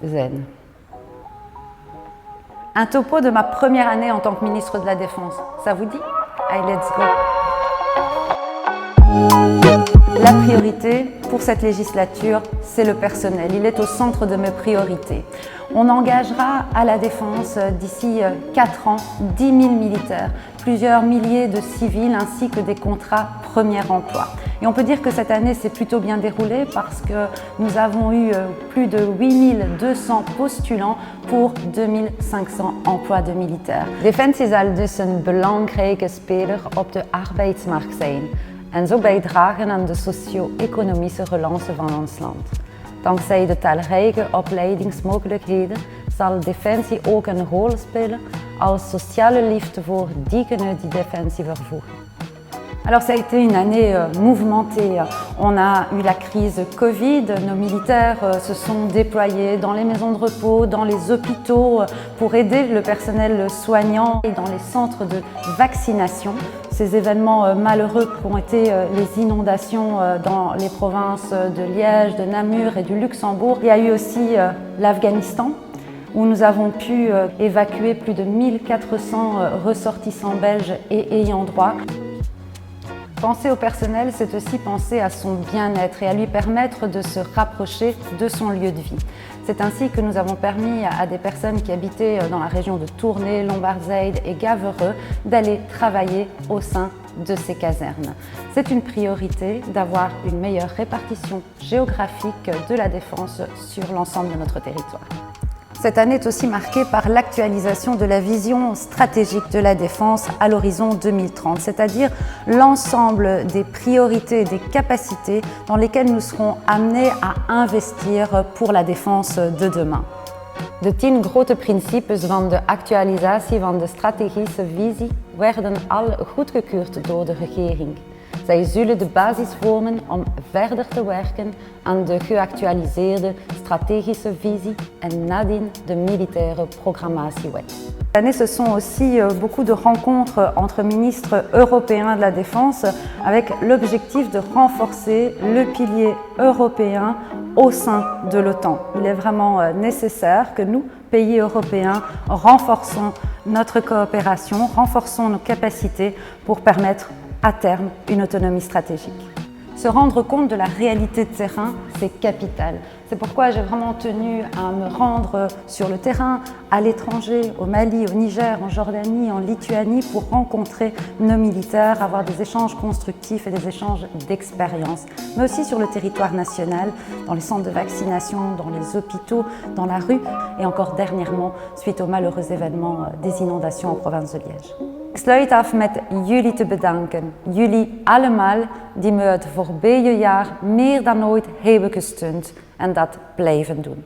zen. Un topo de ma première année en tant que ministre de la Défense. Ça vous dit? Allez, let's go! La priorité pour cette législature, c'est le personnel. Il est au centre de mes priorités. On engagera à la Défense d'ici 4 ans 10 000 militaires, plusieurs milliers de civils ainsi que des contrats premier emploi. Et on peut dire que cette année s'est plutôt bien déroulée parce que nous avons eu plus de 8 200 postulants pour 2 500 emplois de militaires. Defensie zal dus een belangrijke speler op de arbeidsmarkt zijn en zo bijdragen aan de socio-economische relance van ons land. Dankzij de talrijke opleidingsmogelijkheden zal Defensie ook een rol spelen als sociale liefde voor diegenen die Defensie vervoeren. Alors ça a été une année mouvementée. On a eu la crise Covid, nos militaires se sont déployés dans les maisons de repos, dans les hôpitaux pour aider le personnel soignant et dans les centres de vaccination. Ces événements malheureux qu'ont été les inondations dans les provinces de Liège, de Namur et du Luxembourg. Il y a eu aussi l'Afghanistan, où nous avons pu évacuer plus de 1400 ressortissants belges et ayants droit. Penser au personnel, c'est aussi penser à son bien-être et à lui permettre de se rapprocher de son lieu de vie. C'est ainsi que nous avons permis à des personnes qui habitaient dans la région de Tournai, Lombardzijde et Gavereux d'aller travailler au sein de ces casernes. C'est une priorité d'avoir une meilleure répartition géographique de la défense sur l'ensemble de notre territoire. Cette année est aussi marquée par l'actualisation de la vision stratégique de la défense à l'horizon 2030, c'est-à-dire l'ensemble des priorités et des capacités dans lesquelles nous serons amenés à investir pour la défense de demain. De 10 grote principes van de actualisatie van de strategische visie werden al goedgekeurd door de regering. Zij zullen de basis vormen om verder te werken aan de geactualiseerde stratégische visie en nadien de militaire programmatiewet. Cette année, ce sont aussi beaucoup de rencontres entre ministres européens de la Défense avec l'objectif de renforcer le pilier européen au sein de l'OTAN. Il est vraiment nécessaire que nous, pays européens, renforçons notre coopération, renforçons nos capacités pour permettre à terme une autonomie stratégique. Se rendre compte de la réalité de terrain, c'est capital. C'est pourquoi j'ai vraiment tenu à me rendre sur le terrain, à l'étranger, au Mali, au Niger, en Jordanie, en Lituanie, pour rencontrer nos militaires, avoir des échanges constructifs et des échanges d'expérience, mais aussi sur le territoire national, dans les centres de vaccination, dans les hôpitaux, dans la rue et encore dernièrement, suite aux malheureux événements des inondations en province de Liège. Ik sluit af met jullie te bedanken. Jullie allemaal die me het voorbije jaar meer dan ooit hebben gesteund en dat blijven doen.